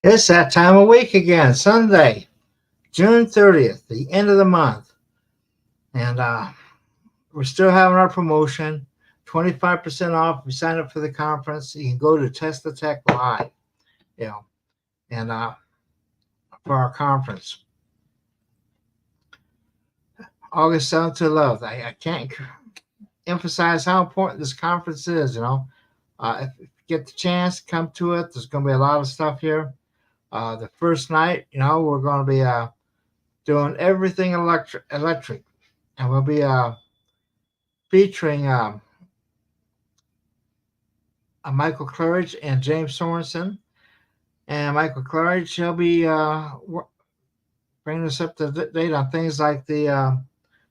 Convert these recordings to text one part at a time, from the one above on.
It's that time of week again, Sunday, June 30th, the end of the month. And we're still having our promotion, 25% off if you sign up for the conference. You can go to Tesla Tech Live, you know, and for our conference, August 7th to 11th. I can't emphasize how important this conference is, if you get the chance, come to it. There's going to be a lot of stuff here. The first night, we're going to be doing everything electric, and we'll be featuring Michael Claridge and James Sorensen. And Michael Claridge, he'll be bringing us up to date on things like the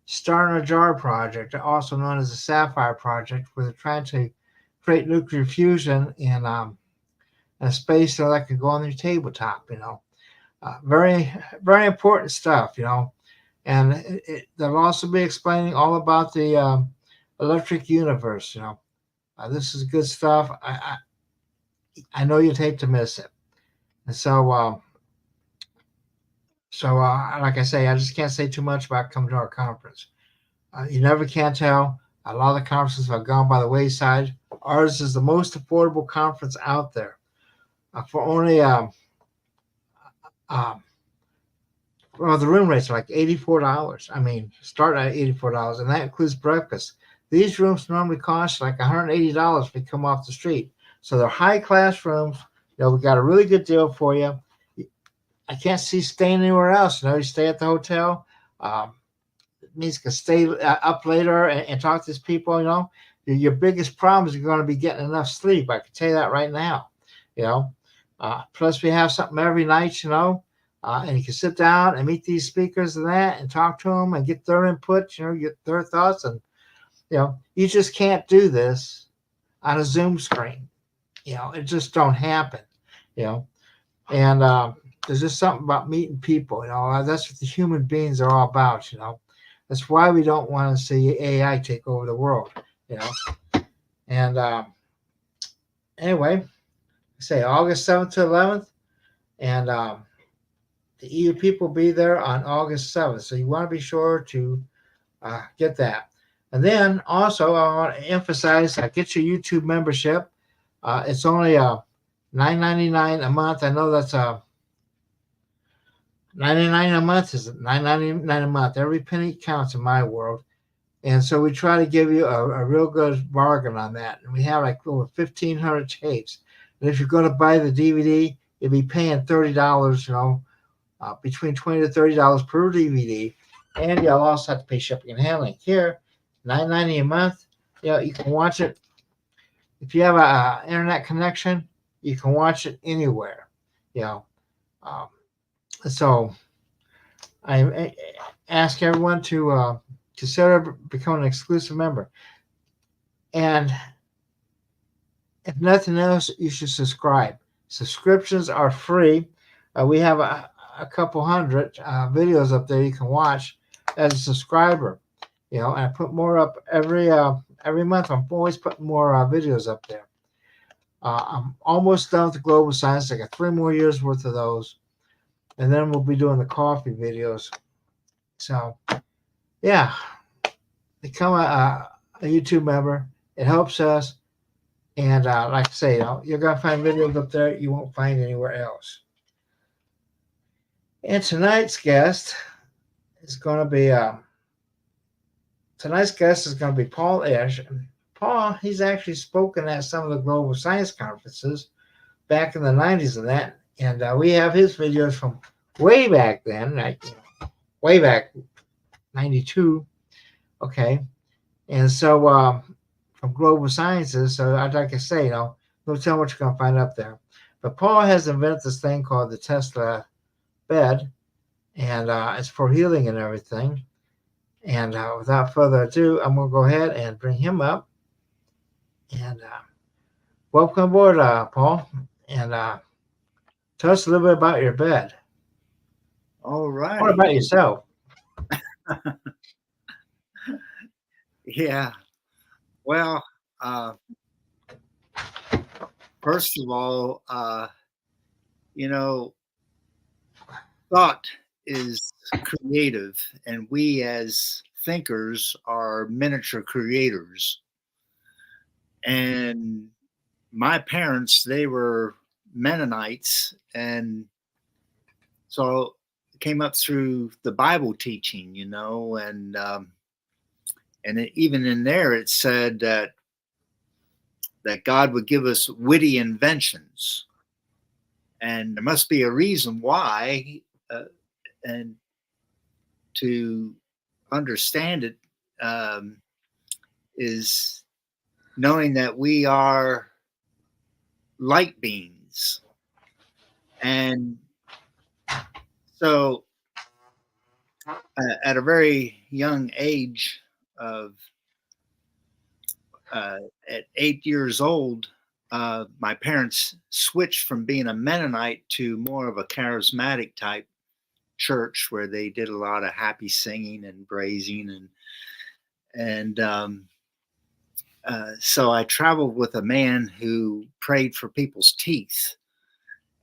Star in a Jar project, also known as the Sapphire project, where they're trying to create nuclear fusion in a space that can go on your tabletop. Very, very important stuff. And they'll also be explaining all about the electric universe. This is good stuff. I know you'd hate to miss it. And like I say, I just can't say too much about coming to our conference. You never can tell. A lot of the conferences have gone by the wayside. Ours is the most affordable conference out there. For only well, the room rates are like $84. I mean, start at $84, and that includes breakfast. These rooms normally cost like $180 if you come off the street. So they're high class rooms. We got a really good deal for you. I can't see staying anywhere else. You stay at the hotel. It means you can stay up later and talk to these people. Your biggest problem is you're going to be getting enough sleep. I can tell you that right now. Plus we have something every night. And you can sit down and meet these speakers and that, and talk to them and get their input. Get their thoughts, and you just can't do this on a Zoom screen. It just don't happen. And there's just something about meeting people. That's what the human beings are all about. That's why we don't want to see AI take over the world. And anyway, say August 7th to 11th, and the EU people will be there on August 7th. So you want to be sure to get that. And then also, I want to emphasize, get your YouTube membership. It's only $9.99 a month. I know that's $9.99 a month is $9.99 a month. Every penny counts in my world. And so we try to give you a real good bargain on that. And we have like over 1,500 tapes. And if you're going to buy the DVD, you'll be paying $30, between $20 to $30 per DVD. And you'll also have to pay shipping and handling. Here, $9.90 a month, you can watch it. If you have an internet connection, you can watch it anywhere. So I ask everyone to consider becoming an exclusive member. And if nothing else, you should subscribe. Subscriptions are free. We have a couple hundred videos up there you can watch as a subscriber. And I put more up every month. I'm always putting more videos up there. I'm almost done with the global science. I got 3 more years worth of those, and then we'll be doing the coffee videos. So, yeah, become a YouTube member. It helps us. And like I say, you're going to find videos up there you won't find anywhere else. And tonight's guest is going to be Paul Esch. Paul, he's actually spoken at some of the global science conferences back in the 90s and that. And we have his videos from way back then, way back 92. Okay. And so from global sciences, so I'd like to say, don't tell what you're going to find up there. But Paul has invented this thing called the Tesla bed, and it's for healing and everything. And without further ado, I'm going to go ahead and bring him up. And welcome aboard, Paul. And tell us a little bit about your bed. All right. What about yourself? Yeah. Well, first of all, you know, thought is creative, and we as thinkers are miniature creators. And my parents, they were Mennonites, and so it came up through the Bible teaching, and even in there it said that God would give us witty inventions, and there must be a reason why, and to understand it is knowing that we are light beings. And so at a very young age of at 8 years old, my parents switched from being a Mennonite to more of a charismatic type church where they did a lot of happy singing and praising, and so I traveled with a man who prayed for people's teeth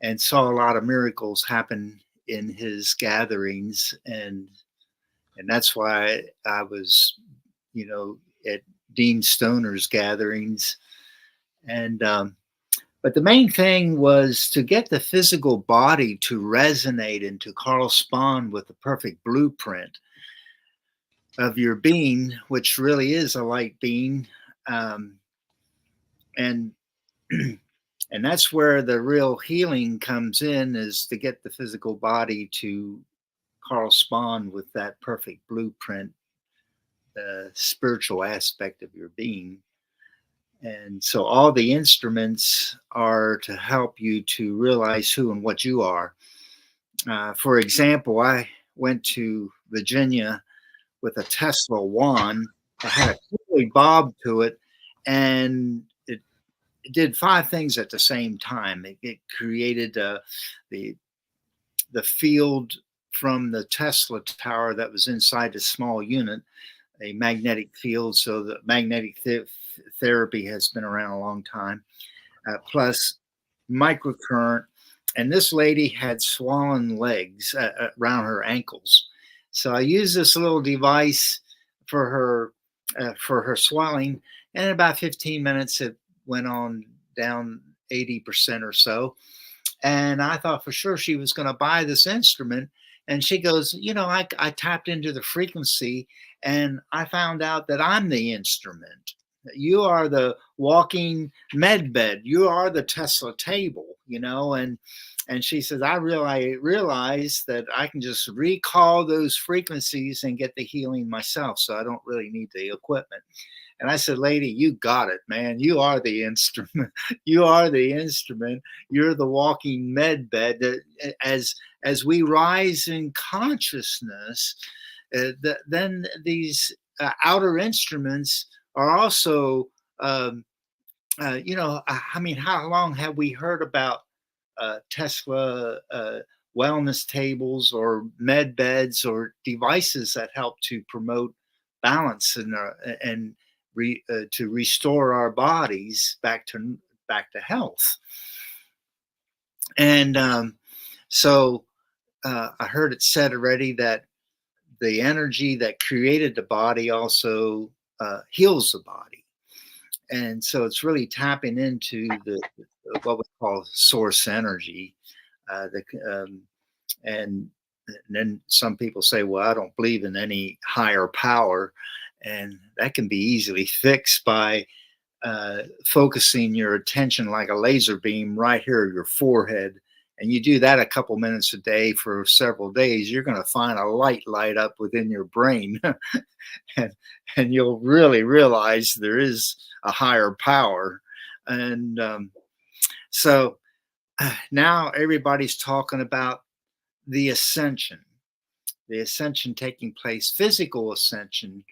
and saw a lot of miracles happen in his gatherings, and that's why I was, at Dean Stoner's gatherings, and but the main thing was to get the physical body to resonate and to correspond with the perfect blueprint of your being, which really is a light being, and and that's where the real healing comes in, is to get the physical body to correspond with that perfect blueprint, the spiritual aspect of your being. And so all the instruments are to help you to realize who and what you are. For example, I went to Virginia with a Tesla wand. I had a curly bob to it, and it did five things at the same time. It created the field from the Tesla tower that was inside the small unit, a magnetic field. So the magnetic therapy has been around a long time, plus microcurrent. And this lady had swollen legs around her ankles. So I used this little device for her swelling. And in about 15 minutes, it went on down 80% or so. And I thought for sure she was going to buy this instrument. And she goes, I tapped into the frequency and I found out that I'm the instrument. You are the walking med bed. You are the Tesla table, and she says, I realize that I can just recall those frequencies and get the healing myself. So I don't really need the equipment. And I said, lady, you got it, man. You are the instrument. You are the instrument. You're the walking med bed. As we rise in consciousness, then these outer instruments are also, how long have we heard about Tesla wellness tables or med beds or devices that help to promote balance and to restore our bodies back to health? And so I heard it said already that the energy that created the body also heals the body. And so it's really tapping into the what we call source energy. And then some people say, well, I don't believe in any higher power. And that can be easily fixed by focusing your attention like a laser beam right here at your forehead. And you do that a couple minutes a day for several days, you're going to find a light up within your brain. and you'll really realize there is a higher power. And so now everybody's talking about the ascension taking place, physical ascension,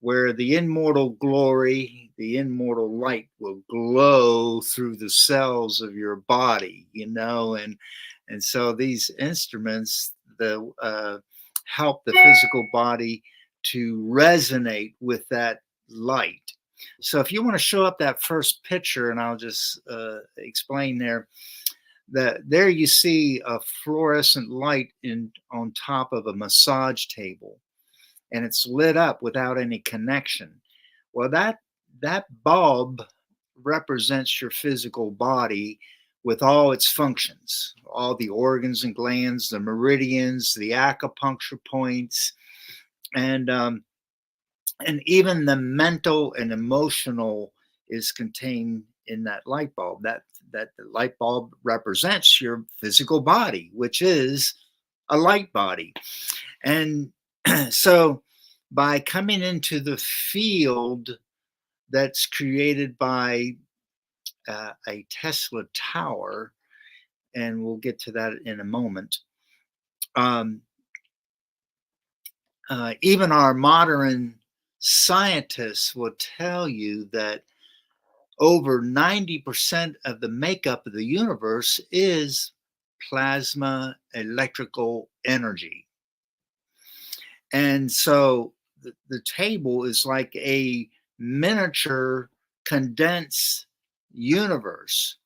where the immortal glory, the immortal light will glow through the cells of your body, and so these instruments help the physical body to resonate with that light. So if you want to show up that first picture, and I'll just explain there, There you see a fluorescent light on top of a massage table, and it's lit up without any connection. Well, that bulb represents your physical body with all its functions, all the organs and glands, the meridians, the acupuncture points, and even the mental and emotional is contained in that light bulb. That the light bulb represents your physical body, which is a light body. And so by coming into the field that's created by a Tesla tower, and we'll get to that in a moment, even our modern scientists will tell you that over 90% of the makeup of the universe is plasma electrical energy. And so the table is like a miniature condensed universe.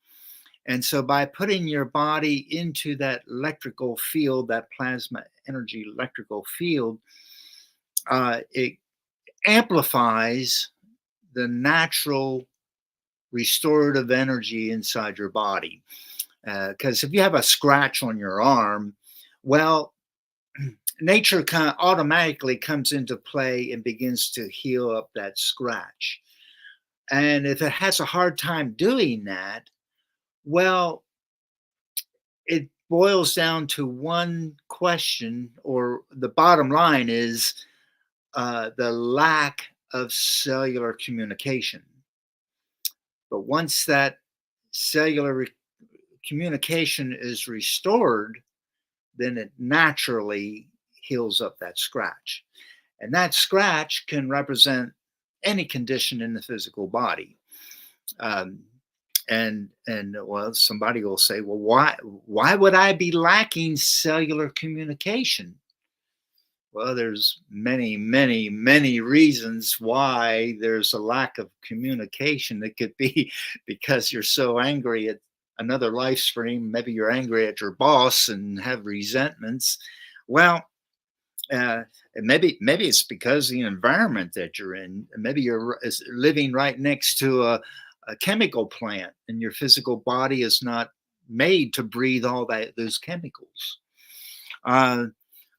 And so by putting your body into that electrical field, that plasma energy electrical field, it amplifies the natural restorative energy inside your body. Because if you have a scratch on your arm, well, nature kind of automatically comes into play and begins to heal up that scratch. And if it has a hard time doing that, well, it boils down to one question, or the bottom line is the lack of cellular communication. But once that cellular communication is restored, then it naturally heals up that scratch. And that scratch can represent any condition in the physical body. And well, somebody will say, well, why would I be lacking cellular communication? Well, there's many, many, many reasons why there's a lack of communication. It could be because you're so angry at another life stream. Maybe you're angry at your boss and have resentments. Well, maybe it's because of the environment that you're in. Maybe you're living right next to a chemical plant, and your physical body is not made to breathe all those chemicals.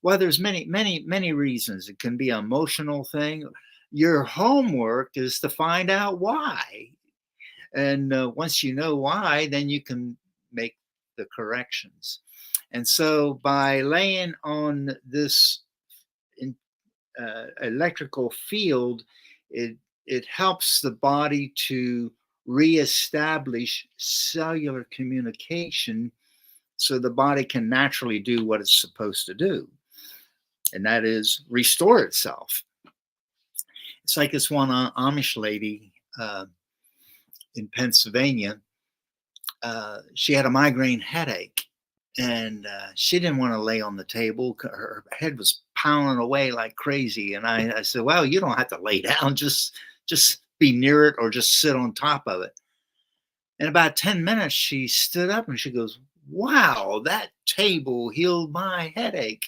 Well, there's many reasons. It can be an emotional thing. Your homework is to find out why. And once you know why, then you can make the corrections. And so by laying on this electrical field, it helps the body to reestablish cellular communication so the body can naturally do what it's supposed to do. And that is restore itself. It's like this one Amish lady in Pennsylvania. She had a migraine headache, and she didn't want to lay on the table. Her head was pounding away like crazy. And I said, well, you don't have to lay down. Just be near it or just sit on top of it. In about 10 minutes, she stood up and she goes, wow, that table healed my headache.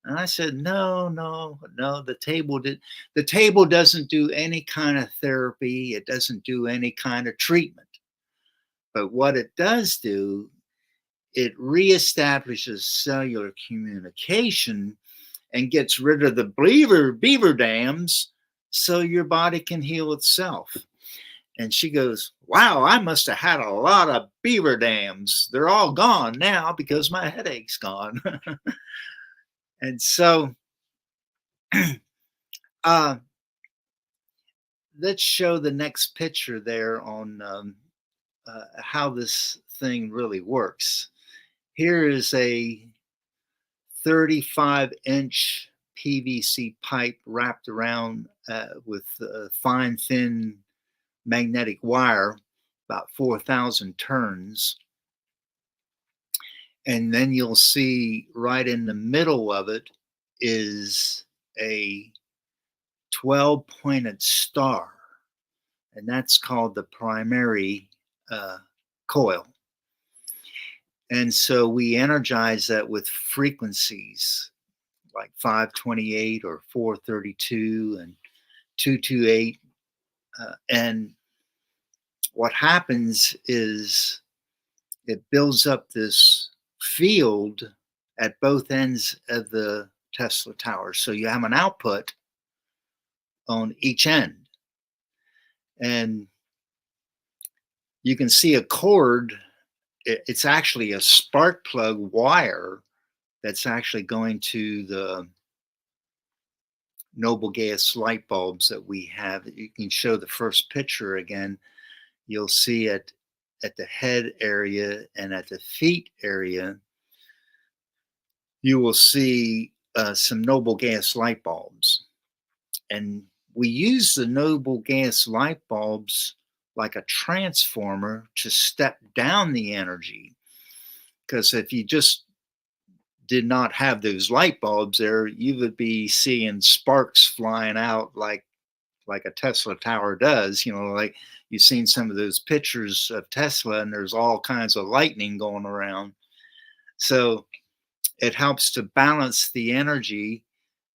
And I said, no, the table doesn't do any kind of therapy. It doesn't do any kind of treatment. But what it does do, it reestablishes cellular communication and gets rid of the beaver dams so your body can heal itself. And she goes, wow, I must have had a lot of beaver dams. They're all gone now because my headache's gone. And so let's show the next picture there on how this thing really works. Here is a 35-inch PVC pipe wrapped around with fine, thin magnetic wire, about 4,000 turns. And then you'll see right in the middle of it is a 12-pointed star, and that's called the primary coil. And so we energize that with frequencies like 528 or 432 and 228. And what happens is it builds up this field at both ends of the Tesla tower. So you have an output on each end. And you can see a cord. It's actually a spark plug wire that's actually going to the noble gas light bulbs that we have. You can show the first picture again. You'll see it at the head area and at the feet area. You will see some noble gas light bulbs. And we use the noble gas light bulbs like a transformer to step down the energy. Because if you just did not have those light bulbs there, you would be seeing sparks flying out like a Tesla tower does. Like you've seen some of those pictures of Tesla, and there's all kinds of lightning going around. So it helps to balance the energy.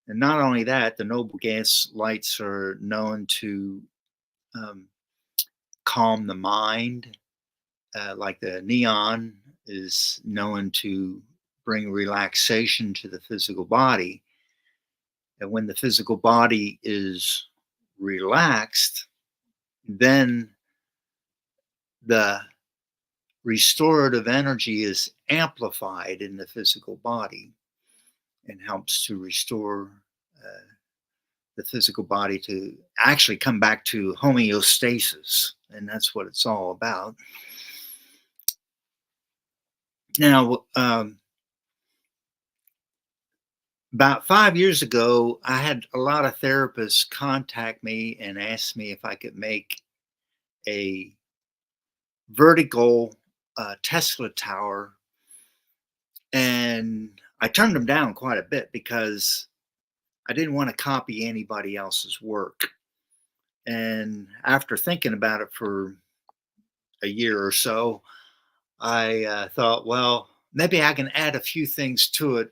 And not only that, the noble gas lights are known to calm the mind, like the neon is known to bring relaxation to the physical body. And when the physical body is relaxed, then the restorative energy is amplified in the physical body and helps to restore the physical body to actually come back to homeostasis. And that's what it's all about. Now, about 5 years ago, I had a lot of therapists contact me and ask me if I could make a vertical Tesla tower. And I turned them down quite a bit because I didn't want to copy anybody else's work. And after thinking about it for a year or so, I thought, well, maybe I can add a few things to it.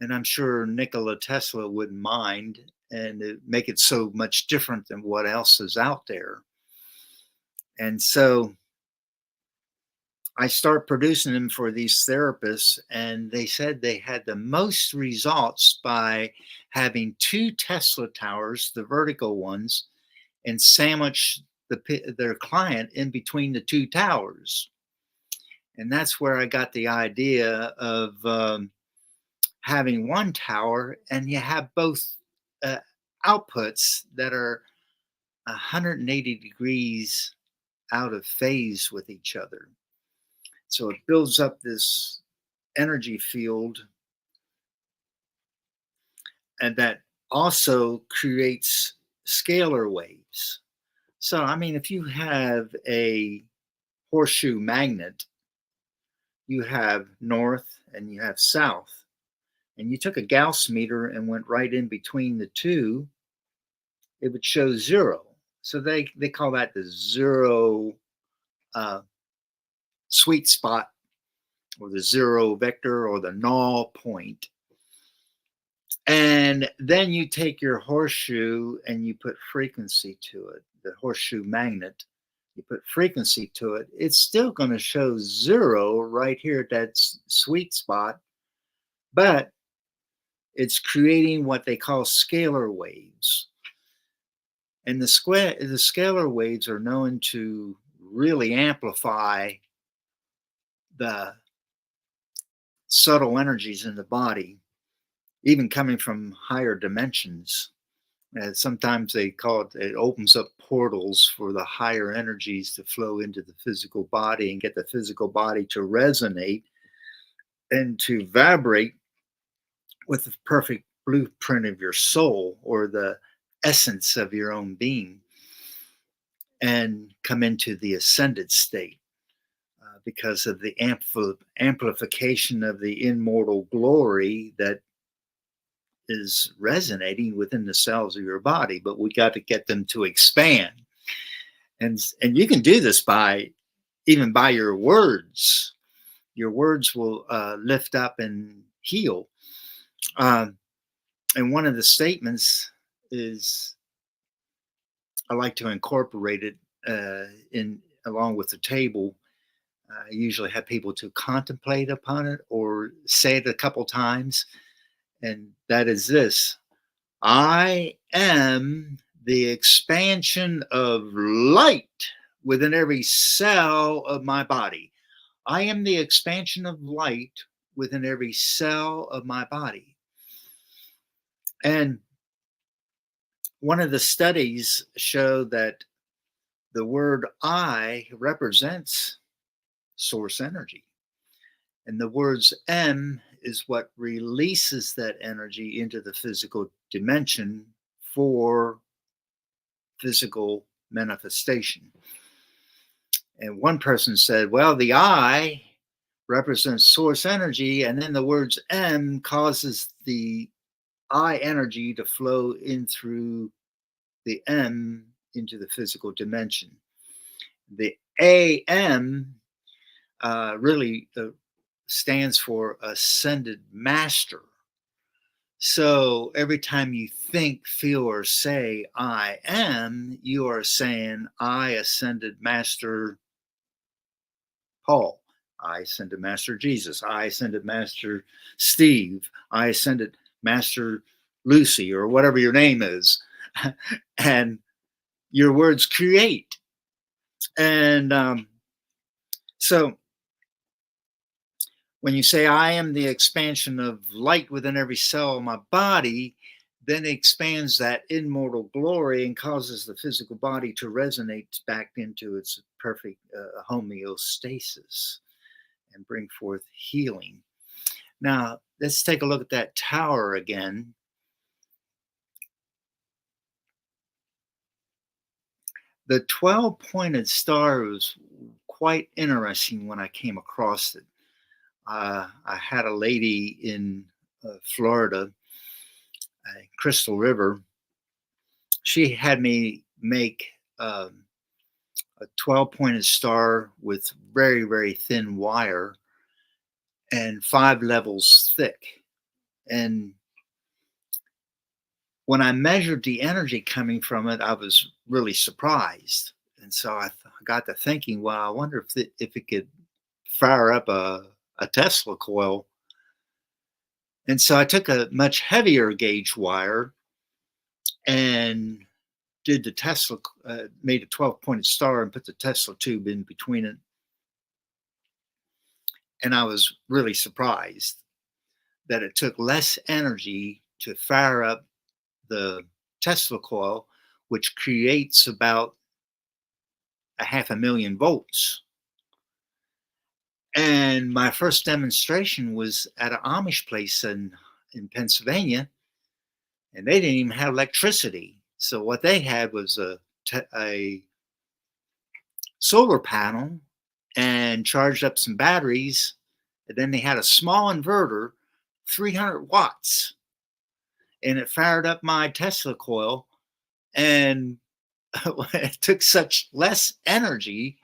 And I'm sure Nikola Tesla wouldn't mind and make it so much different than what else is out there. And so I start producing them for these therapists, and they said they had the most results by having 2 Tesla towers, the vertical ones, and sandwich their client in between the 2 towers. And that's where I got the idea of having one tower, and you have both outputs that are 180 degrees out of phase with each other. So it builds up this energy field, and that also creates scalar waves. So, I mean, if you have a horseshoe magnet, you have north and you have south, and you took a Gauss meter and went right in between the two, it would show 0. So they call that the 0 sweet spot, or the 0 vector, or the null point. And then you take your horseshoe and you put frequency to it, the horseshoe magnet, you put frequency to it, it's still going to show 0 right here at that sweet spot, but it's creating what they call scalar waves. And the scalar waves are known to really amplify the subtle energies in the body, even coming from higher dimensions. Sometimes they call it, it opens up portals for the higher energies to flow into the physical body and get the physical body to resonate and to vibrate with the perfect blueprint of your soul, or the essence of your own being, and come into the ascended state because of the amplification of the immortal glory that is resonating within the cells of your body. But we got to get them to expand, and you can do this by even by your words. your words will lift up and heal. And one of the statements is, I like to incorporate it in along with the table. I usually have people to contemplate upon it or say it a couple times, and that is this: I am the expansion of light within every cell of my body. I am the expansion of light within every cell of my body. And one of the studies showed that the word I represents source energy. And the words M is what releases that energy into the physical dimension for physical manifestation. And one person said, well, the I represents source energy, and then the words M causes the I energy to flow in through the M into the physical dimension. The AM really stands for ascended master. So every time you think, feel, or say I am, you are saying I ascended master Paul, I ascended master Jesus, I ascended master Steve, I ascended master Lucy, or whatever your name is. And your words create. And so when you say I am the expansion of light within every cell of my body, then it expands that immortal glory and causes the physical body to resonate back into its perfect homeostasis and bring forth healing. Now, let's take a look at that tower again. The 12-pointed star was quite interesting when I came across it. I had a lady in Florida, Crystal River. She had me make a 12-pointed star with very, very thin wire and 5 levels thick. And when I measured the energy coming from it, I was really surprised. And so I got to thinking, well, I wonder if it could fire up a Tesla coil. And so I took a much heavier gauge wire and did the Tesla, made a 12-pointed star and put the Tesla tube in between it. And I was really surprised that it took less energy to fire up the Tesla coil, which creates about 500,000 volts. And my first demonstration was at an Amish place in Pennsylvania, and they didn't even have electricity. So what they had was a solar panel and charged up some batteries. And then they had a small inverter, 300 watts, and it fired up my Tesla coil. And it took such less energy,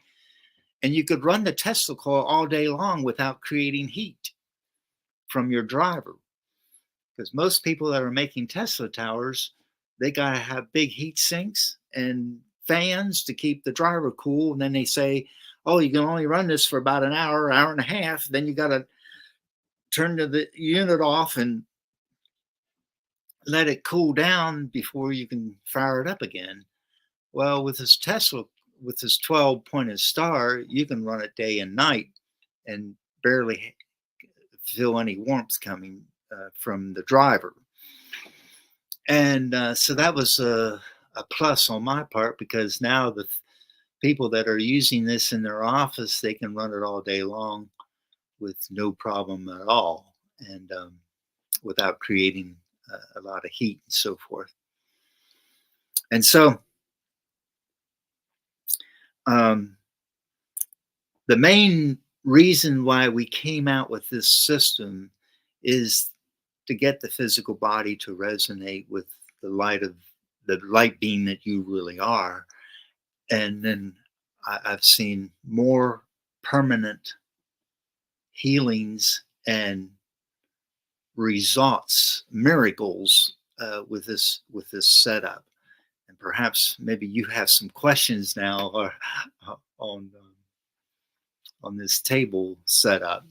and you could run the Tesla coil all day long without creating heat from your driver. Because most people that are making Tesla towers, they got to have big heat sinks and fans to keep the driver cool. And then they say, oh, you can only run this for about an hour and a half. Then you got to turn the unit off and let it cool down before you can fire it up again. Well, with this Tesla, with this 12-pointed star, you can run it day and night and barely feel any warmth coming from the driver. And so that was a plus on my part, because now the people that are using this in their office, they can run it all day long with no problem at all, and without creating a lot of heat and so forth. And so the main reason why we came out with this system is to get the physical body to resonate with the light being that you really are. And then I've seen more permanent healings and results, miracles with this setup. And perhaps maybe you have some questions now or, on this table setup.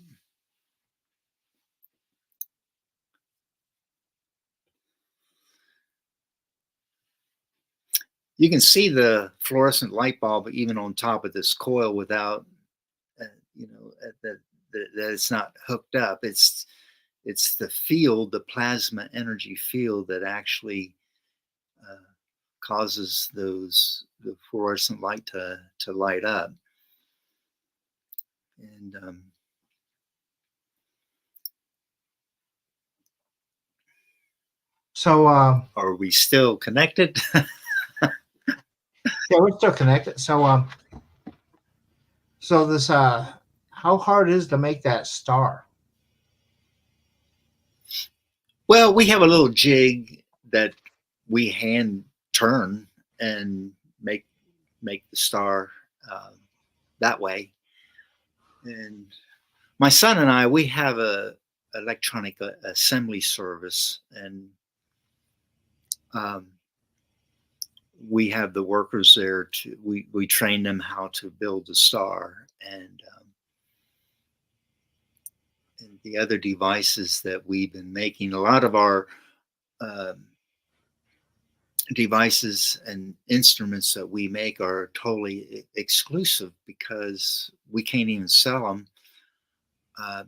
You can see the fluorescent light bulb even on top of this coil without, that it's not hooked up. It's the field, the plasma energy field, that actually causes the fluorescent light to light up. And So, are we still connected? yeah, we're still connected. So, so this, how hard is it to make that star? Well, we have a little jig that we hand turn and make the star that way. And my son and I, we have a electronic assembly service, and we have the workers there we train them how to build the star, and the other devices that we've been making. A lot of our devices and instruments that we make are totally exclusive because we can't even sell them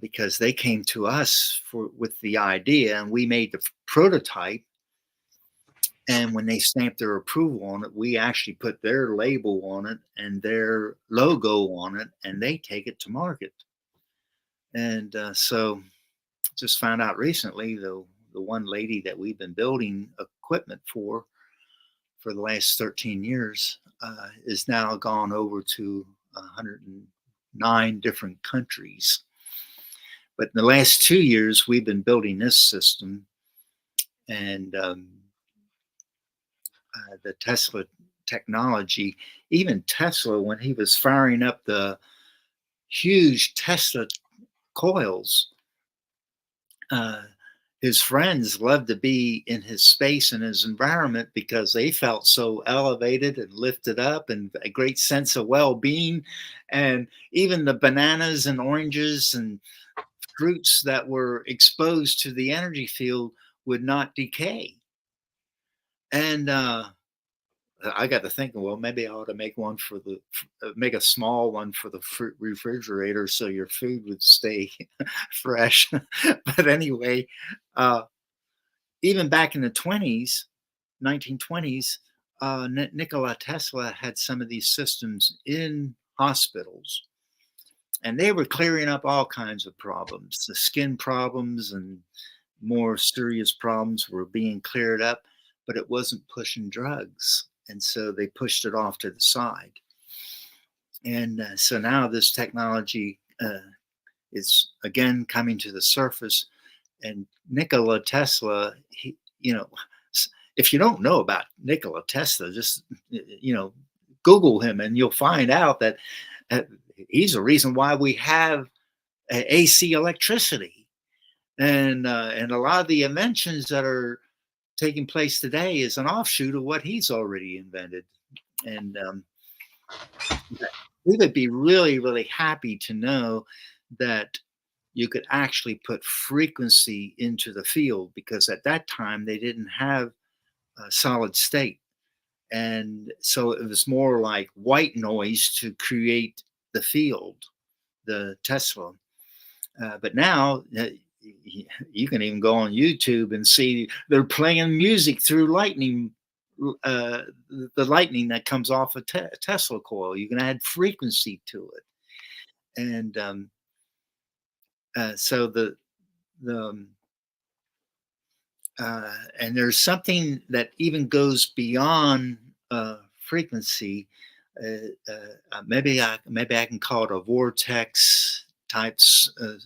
because they came to us with the idea, and we made the prototype. And when they stamp their approval on it, we actually put their label on it and their logo on it, and they take it to market. And so just found out recently, the one lady that we've been building equipment for the last 13 years is now gone over to 109 different countries. But in the last 2 years, we've been building this system, and the Tesla technology, even Tesla, when he was firing up the huge Tesla coils, his friends loved to be in his space and his environment because they felt so elevated and lifted up and a great sense of well-being. And even the bananas and oranges and fruits that were exposed to the energy field would not decay. And I got to thinking, well, maybe I ought to make one make a small one for the refrigerator so your food would stay fresh. But anyway, even back in the 1920s, Nikola Tesla had some of these systems in hospitals, and they were clearing up all kinds of problems. The skin problems and more serious problems were being cleared up, but it wasn't pushing drugs. And so they pushed it off to the side. And so now this technology is again coming to the surface. And Nikola Tesla, if you don't know about Nikola Tesla, just, Google him and you'll find out that he's the reason why we have AC electricity. And a lot of the inventions that are taking place today is an offshoot of what he's already invented. And we would be really, really happy to know that you could actually put frequency into the field, because at that time they didn't have a solid state. And so it was more like white noise to create the field, the Tesla. But now you can even go on YouTube and see they're playing music through lightning, the lightning that comes off a Tesla coil. You can add frequency to it. And so and there's something that even goes beyond frequency. Maybe I can call it a vortex types of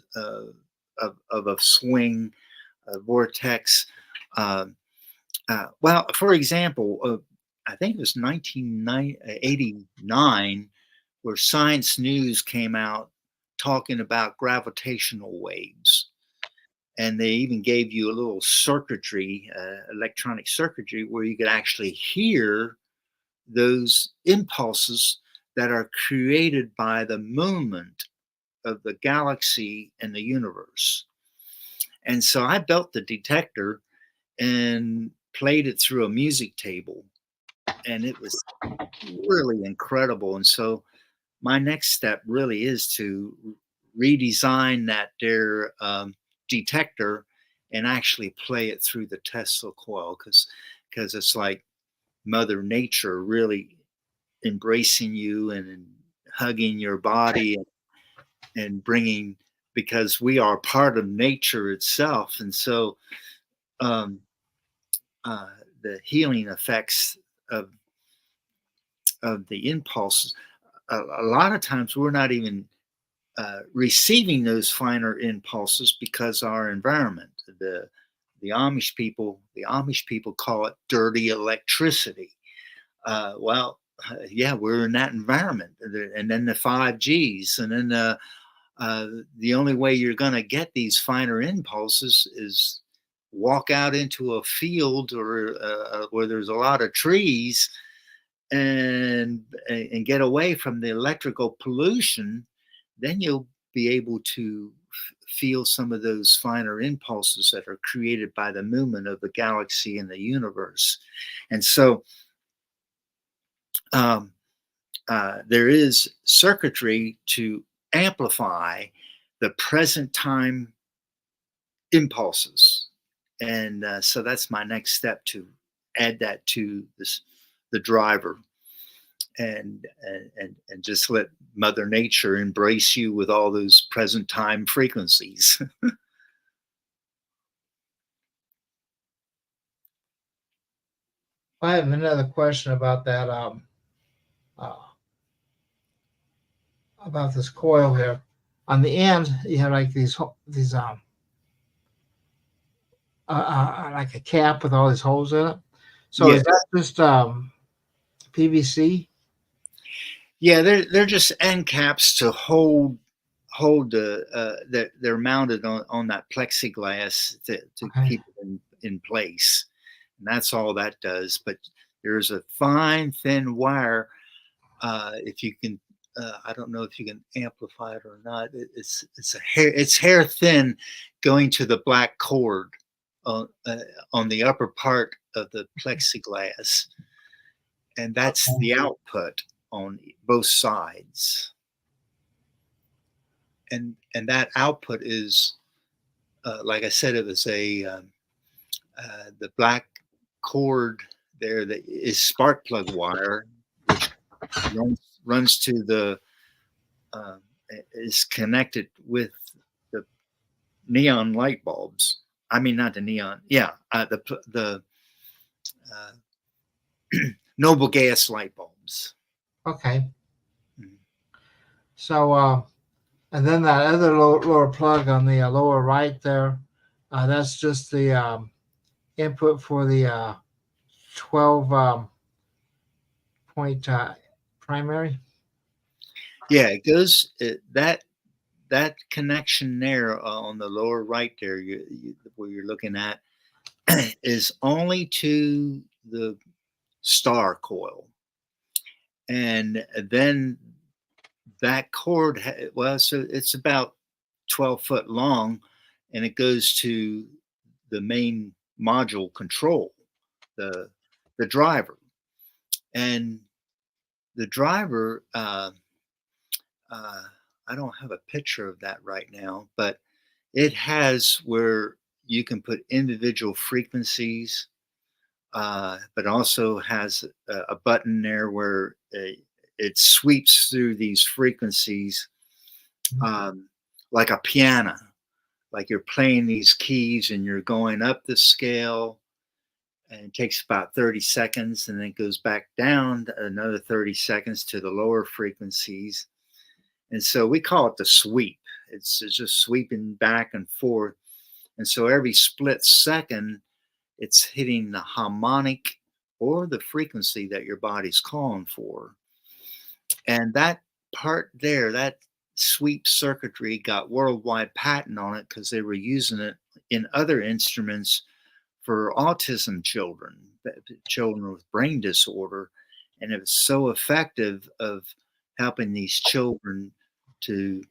a swing, a vortex. Well, for example, I think it was 1989 where Science News came out talking about gravitational waves. And they even gave you a little circuitry, electronic circuitry, where you could actually hear those impulses that are created by the movement of the galaxy and the universe. And so I built the detector and played it through a music table, and it was really incredible. And so my next step really is to redesign that there detector and actually play it through the Tesla coil, because it's like Mother Nature really embracing you and hugging your body and bringing, because we are part of nature itself. And so um, the healing effects of the impulses, a lot of times we're not even receiving those finer impulses because our environment, the Amish people call it dirty electricity. Yeah, we're in that environment, and then the 5Gs, and then the only way you're going to get these finer impulses is walk out into a field or where there's a lot of trees, and get away from the electrical pollution. Then you'll be able to feel some of those finer impulses that are created by the movement of the galaxy and the universe. And so there is circuitry to amplify the present time impulses. And so that's my next step, to add that to the driver, and just let Mother Nature embrace you with all those present time frequencies. I have another question about that. About this coil here. On the end, you have like these like a cap with all these holes in it. So Yeah. is that just PVC? Yeah, they're just end caps to hold they're mounted on that plexiglass to Okay. keep it in place, and that's all that does. But there's a fine thin wire. If you can, I don't know if you can amplify it or not. It's hair thin, going to the black cord on the upper part of the plexiglass, and that's the output on both sides. And that output is, like I said, it was the black cord there that is spark plug wire, which runs to the uh, is connected with the neon light bulbs. I mean, not the neon. Yeah, the noble gas light bulbs. Okay. Mhm. So and then that other lower plug on the lower right there, that's just the input for the 12 point primary. Yeah, it goes that connection there on the lower right there, where you're looking at, is only to the star coil. And then that cord, so it's about 12 foot long, and it goes to the main module control, the the driver. And the driver, uh, I don't have a picture of that right now, but it has where you can put individual frequencies, but also has a button there where it sweeps through these frequencies, um, like a piano, like you're playing these keys and you're going up the scale, and it takes about 30 seconds, and then it goes back down another 30 seconds to the lower frequencies. And so we call it the sweep. It's just sweeping back and forth. And so every split second, it's hitting the harmonic or the frequency that your body's calling for. And that part there, that sweep circuitry got worldwide patent on it because they were using it in other instruments for autism children, children with brain disorder. And it was so effective of helping these children to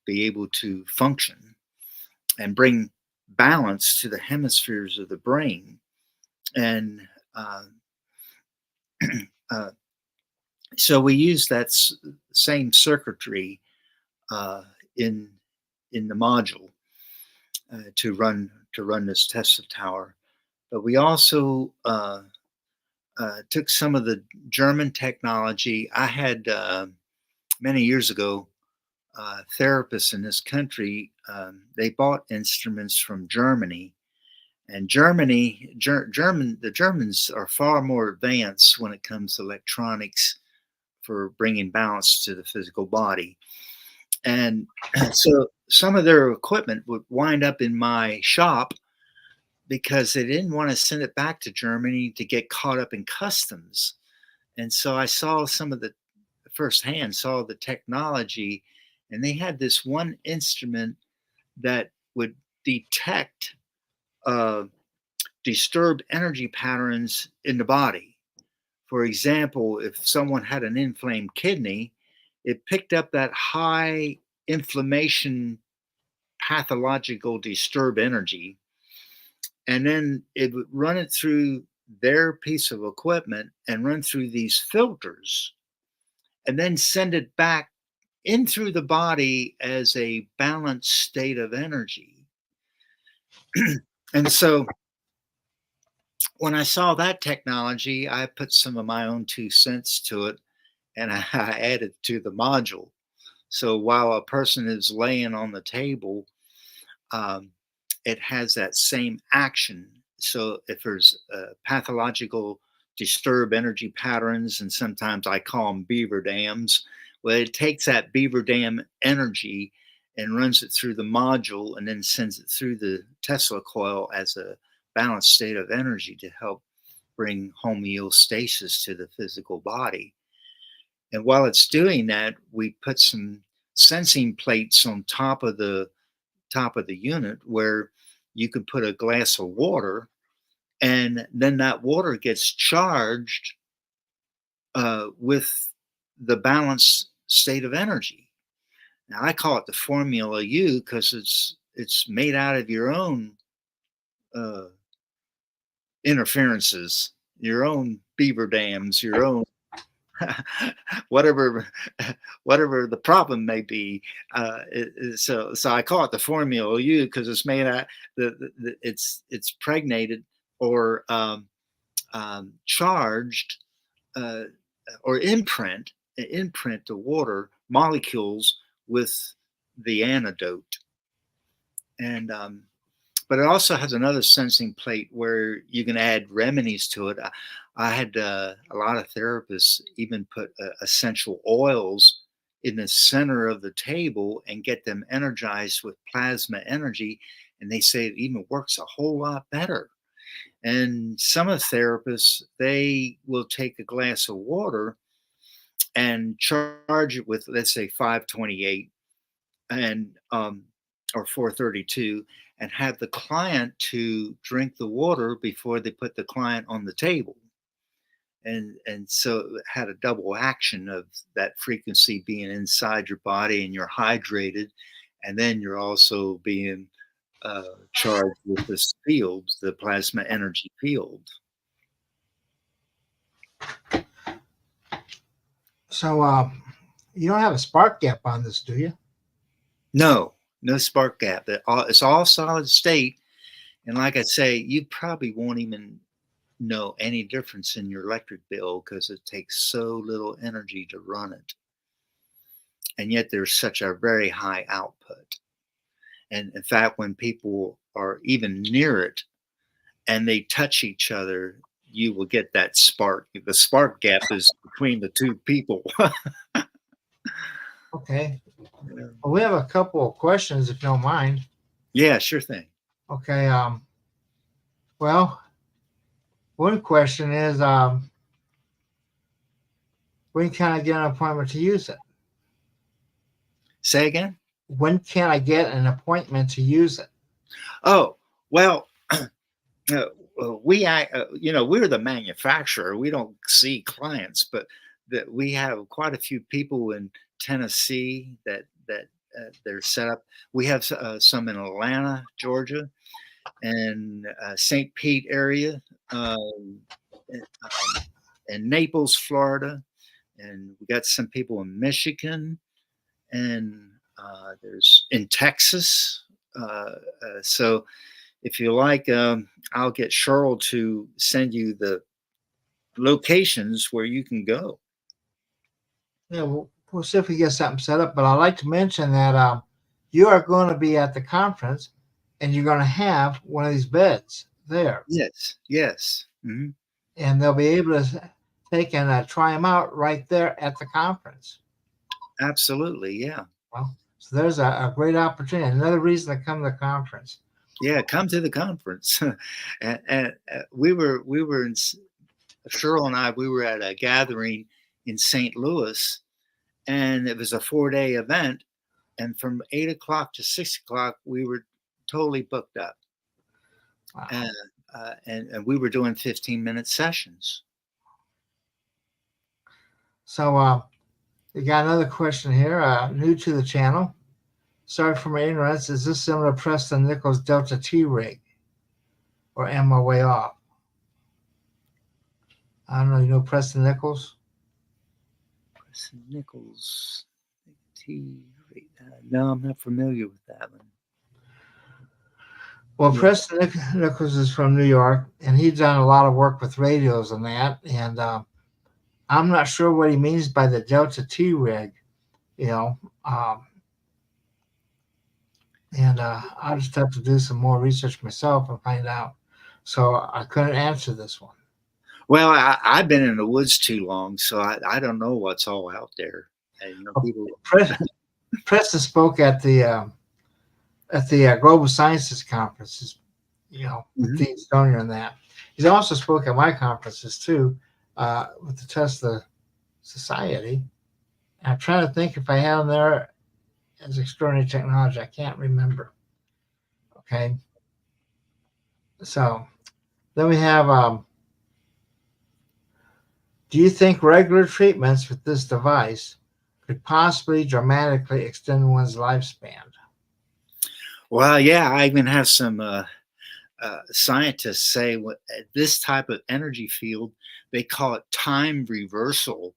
be able to function and bring balance to the hemispheres of the brain. And so we use that same circuitry in the module to run this Tesla tower. But we also took some of the German technology. I had many years ago therapists in this country. They bought instruments from Germany, and the Germans are far more advanced when it comes to electronics for bringing balance to the physical body. And so some of their equipment would wind up in my shop because they didn't want to send it back to Germany to get caught up in customs. And so I saw some of the firsthand, saw the technology, and they had this one instrument that would detect disturbed energy patterns in the body. For example, if someone had an inflamed kidney, it picked up that high inflammation, pathological disturbed energy, and then it would run it through their piece of equipment and run through these filters and then send it back in through the body as a balanced state of energy. And so when I saw that technology, I put some of my own 2 cents to it, and I added to the module. So while a person is laying on the table, it has that same action. So if there's pathological disturbed energy patterns, and sometimes I call them beaver dams, well, it takes that beaver dam energy and runs it through the module and then sends it through the Tesla coil as a balanced state of energy to help bring homeostasis to the physical body. And while it's doing that, we put some sensing plates on top of the unit where you can put a glass of water, and then that water gets charged with the balanced state of energy. Now I call it the Formula U because it's made out of your own interferences, your own beaver dams, your own whatever the problem may be. So I call it the Formula U because it's made out. It's pregnated or charged or imprint the water molecules with the antidote. And but it also has another sensing plate where you can add remedies to it. I had a lot of therapists even put essential oils in the center of the table and get them energized with plasma energy. And they say it even works a whole lot better. And some of the therapists, they will take a glass of water and charge it with, let's say, 528 and or 432, and have the client to drink the water before they put the client on the table. And so it had a double action of that frequency being inside your body and you're hydrated, and then you're also being charged with this field, the plasma energy field. So you don't have a spark gap on this, do you? No spark gap. It's all solid state. And like I say, you probably won't even know any difference in your electric bill because it takes so little energy to run it. And yet there's such a very high output. And in fact, when people are even near it and they touch each other, you will get that spark. The spark gap is between the two people. Okay. Well, we have a couple of questions, if you don't mind. Yeah, sure thing. Okay. Well, one question is, when can I get an appointment to use it? Say again? When can I get an appointment to use it? Oh, well, we're the manufacturer. We don't see clients, but that we have quite a few people in Tennessee that they're set up. We have some in Atlanta, Georgia, and St. Pete area, and, and Naples, Florida, and we got some people in Michigan, and there's in Texas. So if you like, I'll get Cheryl to send you the locations where you can go. Yeah, we'll see if we get something set up. But I'd like to mention that you are going to be at the conference, and you're going to have one of these beds there. Yes, yes. Mm-hmm. And they'll be able to take and try them out right there at the conference. Absolutely, yeah. Well, so there's a great opportunity. Another reason to come to the conference. Yeah, come to the conference. and we were in Cheryl and I. We were at a gathering in St. Louis, and it was a 4-day event. And from 8 o'clock to 6 o'clock, we were totally booked up. Wow. And we were doing 15-minute sessions. So you got another question here. New to the channel. Sorry for my ignorance. Is this similar to Preston Nichols Delta T rig? Or am I way off? I don't know. You know Preston Nichols? Preston Nichols T rig. No, I'm not familiar with that one. Well, yeah. Preston Nichols is from New York, and he's done a lot of work with radios and that. And I'm not sure what he means by the Delta T rig, and I'll just have to do some more research myself and find out. So I couldn't answer this one. Well, I've been in the woods too long, so I don't know what's all out there. And, people... Preston spoke at the Global Sciences conferences, with the Estonia and that. He's also spoke at my conferences too, with the Tesla Society. And I'm trying to think if I had him there as extraordinary technology. I can't remember. Okay. So then we have, do you think regular treatments with this device could possibly dramatically extend one's lifespan? Well, yeah, I even have some scientists say this type of energy field, they call it time reversal.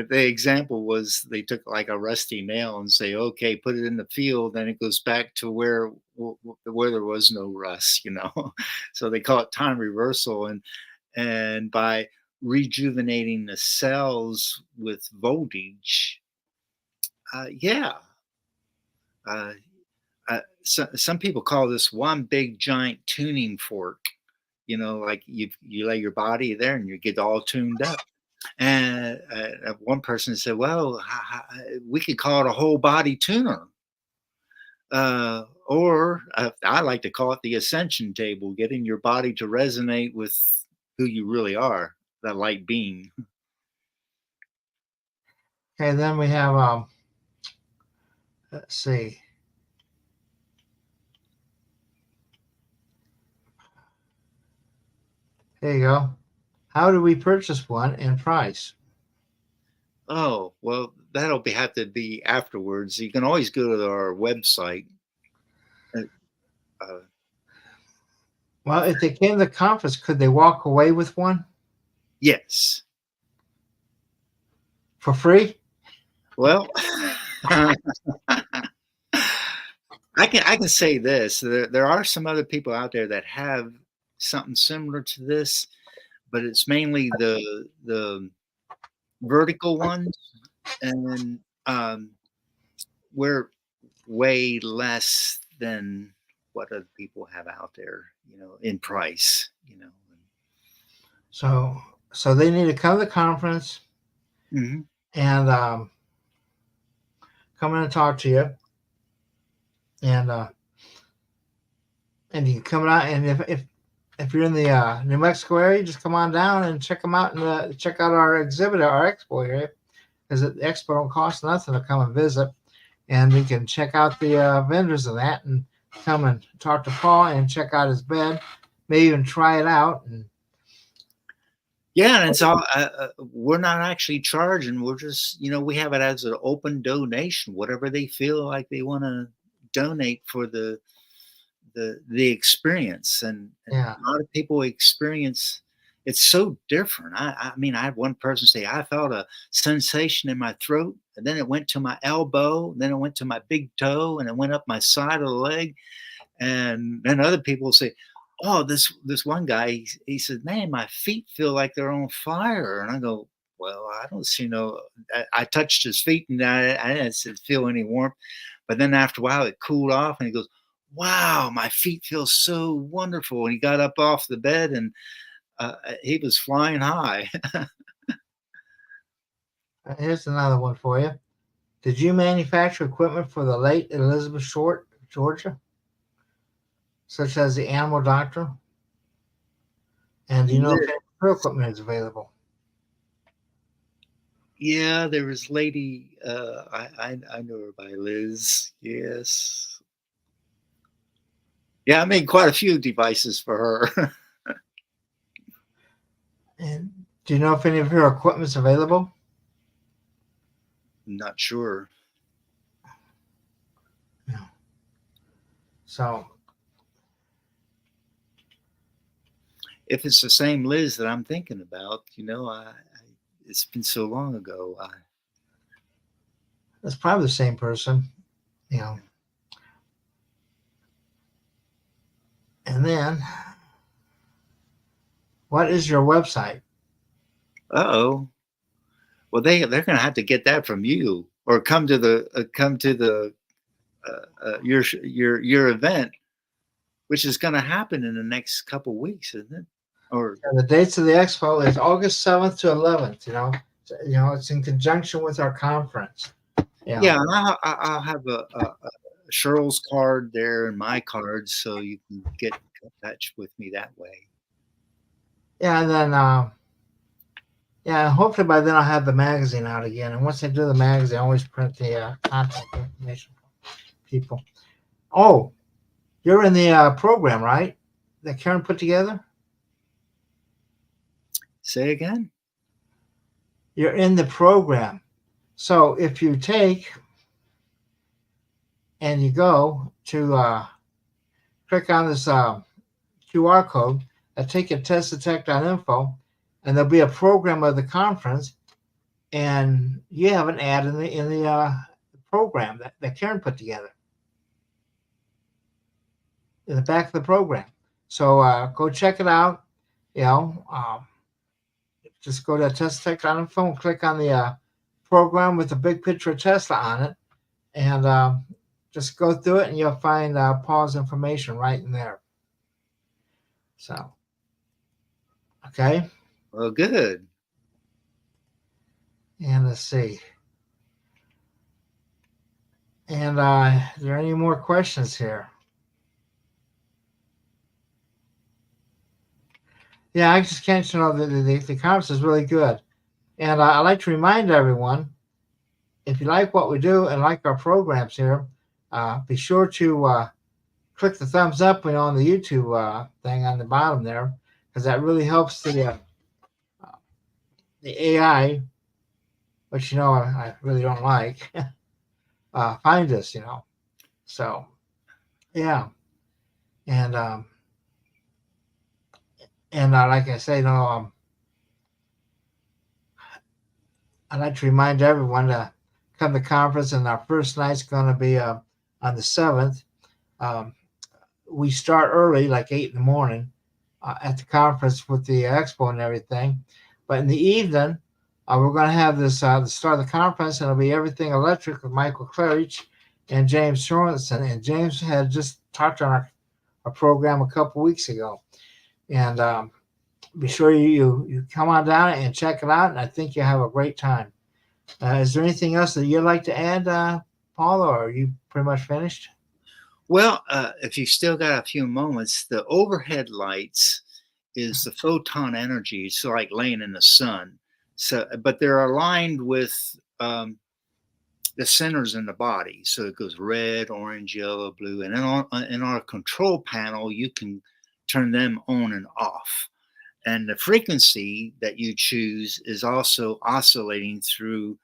The example was they took like a rusty nail and say, okay, put it in the field, and it goes back to where there was no rust, So they call it time reversal, and by rejuvenating the cells with voltage, some people call this one big giant tuning fork. Like you lay your body there and you get all tuned up. And one person said, well, we could call it a whole body tuner. Or I like to call it the ascension table, getting your body to resonate with who you really are, that light being. Okay, then we have, let's see. There you go. How do we purchase one and price? Oh, well, that'll have to be afterwards. You can always go to our website. Well, if they came to the conference, could they walk away with one? Yes. For free? Well, I can say this. There are some other people out there that have something similar to this, but it's mainly the vertical ones, and we're way less than what other people have out there, in price, So they need to come to the conference and come in and talk to you, and you can come out, and if you're in the New Mexico area, just come on down and check them out and check out our exhibit, our expo area. because the expo don't cost nothing to come and visit, and we can check out the vendors of that and come and talk to Paul and check out his bed, maybe even try it out. And yeah, and it's all we're not actually charging. We're just, we have it as an open donation, whatever they feel like they want to donate for the experience. And yeah, a lot of people experience it's so different. I mean, I had one person say, I felt a sensation in my throat, and then it went to my elbow, and then it went to my big toe, and it went up my side of the leg. And then other people say, oh, this one guy, he said, man, my feet feel like they're on fire. And I go, well, I don't see I touched his feet and I didn't feel any warmth. But then after a while, it cooled off, and he goes, wow, my feet feel so wonderful. And he got up off the bed, and he was flying high. here's another one for you. Did you manufacture equipment for the late Elizabeth Short, Georgia, such as the animal doctor? And do you know if her equipment is available? Yeah, there was lady, I know her by Liz. Yes. Yeah, I made quite a few devices for her. And do you know if any of her equipment is available? Not sure. No. So if it's the same Liz that I'm thinking about, it's been so long ago. it's probably the same person, And then, what is your website? Uh-oh. Well, they're going to have to get that from you, or come to the your event, which is going to happen in the next couple of weeks, isn't it? Or And the dates of the expo is August 7th to 11th. It's in conjunction with our conference. Yeah, and I'll have a Cheryl's card there and my card, so you can get in touch with me that way. Yeah, and then hopefully by then I'll have the magazine out again. And once I do the magazine, I always print the contact information for people. Oh, you're in the program, right? That Karen put together? Say again? You're in the program. So if you take and you go to click on this QR code, take you to testdetect.info, and there'll be a program of the conference, and you have an ad in the program that Karen put together in the back of the program. So go check it out. Just go to testdetect.info and click on the program with the big picture of Tesla on it, and just go through it, and you'll find Paul's information right in there. So, okay. Well, good. And let's see. And is there any more questions here? Yeah, I just can't the conference is really good. And I'd like to remind everyone, if you like what we do and like our programs here, be sure to click the thumbs up on the YouTube thing on the bottom there, because that really helps the AI, which I really don't like, find us. So yeah, and like I say, I'd like to remind everyone to come to the conference, and our first night's going to be on the 7th. We start early, like 8 in the morning, at the conference with the expo and everything. But in the evening, we're going to have this the start of the conference, and it'll be everything electric with Michael Claridge and James Sorensen. And James had just talked on our program a couple weeks ago. And be sure you come on down and check it out, and I think you'll have a great time. Is there anything else that you'd like to add, Paul, or are you pretty much finished? Well, if you still got a few moments, the overhead lights is the photon energy. It's like laying in the sun. So, but they're aligned with the centers in the body. So it goes red, orange, yellow, blue. And then on our control panel, you can turn them on and off. And the frequency that you choose is also oscillating through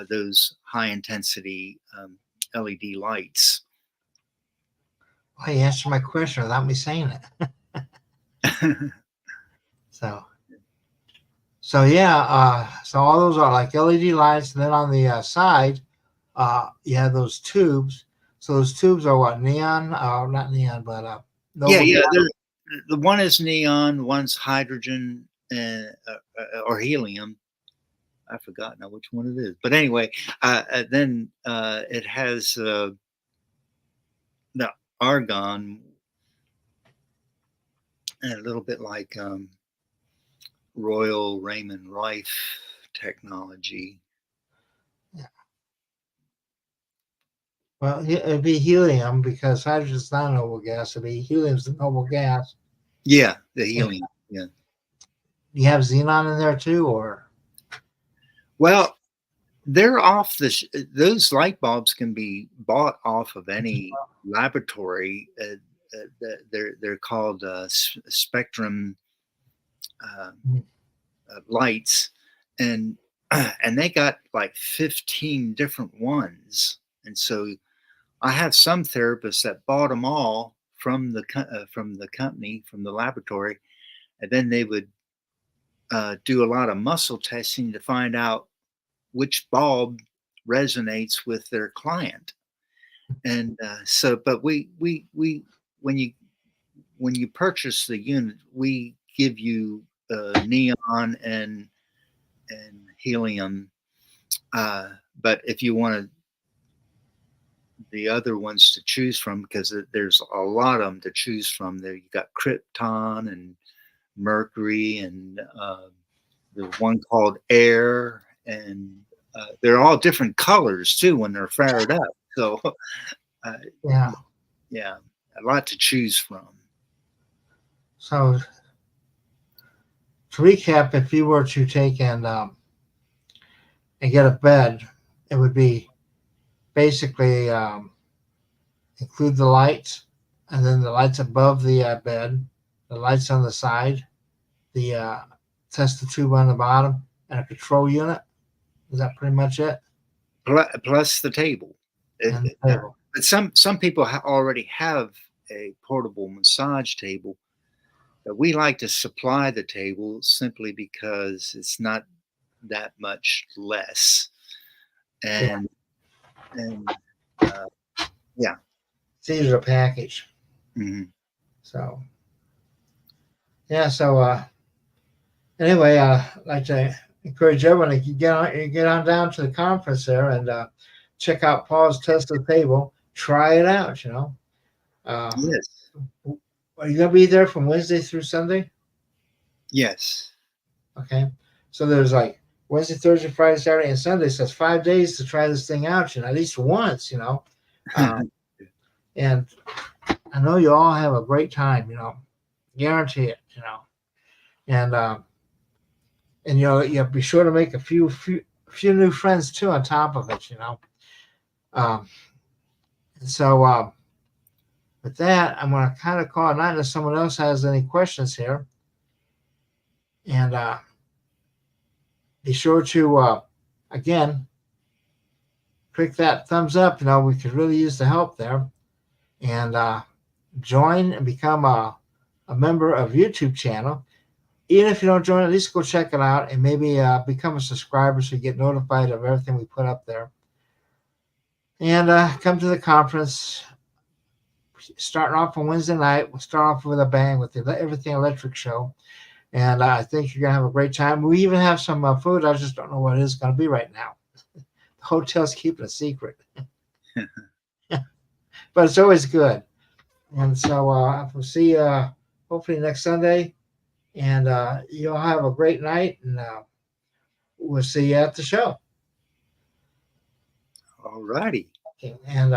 those high intensity LED lights. Well, you answered my question without me saying it. So yeah, so all those are like LED lights, and then on the side, you have those tubes. So those tubes are what, neon? Not neon, but yeah. The one is neon, one's hydrogen or helium. I forgot now which one it is, but anyway, then it has the argon, and a little bit like Royal Raymond Rife technology. Yeah. Well, it'd be helium because hydrogen's not a noble gas. It'd be helium's the noble gas. Yeah, the helium. Yeah. You have xenon in there too, or? Well, they're off those light bulbs can be bought off of any laboratory. They're called spectrum lights, and they got like 15 different ones. And so I have some therapists that bought them all from the company, from the laboratory, and then they would do a lot of muscle testing to find out which bulb resonates with their client. And but we when you purchase the unit, we give you neon and helium. But if you want the other ones to choose from, because there's a lot of them to choose from, there you got krypton and mercury and the one called air, and they're all different colors too when they're fired up. So yeah, a lot to choose from. So to recap, if you were to take and get a bed, it would be basically include the lights, and then the lights above the bed, the lights on the side, the tester tube on the bottom, and a control unit. Is that pretty much it? Plus the table. But some people already have a portable massage table, but we like to supply the table simply because it's not that much less. And yeah, it's easier to package. Mm-hmm. So yeah, so anyway, I'd like to encourage everyone to get on down to the conference there and check out Paul's tested table. Try it out. Yes. Are you gonna be there from Wednesday through Sunday? Yes. Okay. So there's like Wednesday, Thursday, Friday, Saturday, and Sunday. So it's 5 days to try this thing out. At least once. And I know you all have a great time. Guarantee it. And you be sure to make a few new friends too on top of it. So with that, I'm going to kind of call it night unless someone else has any questions here. And be sure to again click that thumbs up. We could really use the help there. And join and become a member of YouTube channel. Even if you don't join, at least go check it out and maybe become a subscriber so you get notified of everything we put up there. And come to the conference. Starting off on Wednesday night, we'll start off with a bang with the Everything Electric show. And I think you're going to have a great time. We even have some food. I just don't know what it is going to be right now. The hotel's keeping a secret. But it's always good. And so we'll see you hopefully next Sunday. And you'll have a great night. And we'll see you at the show. All righty. Okay. And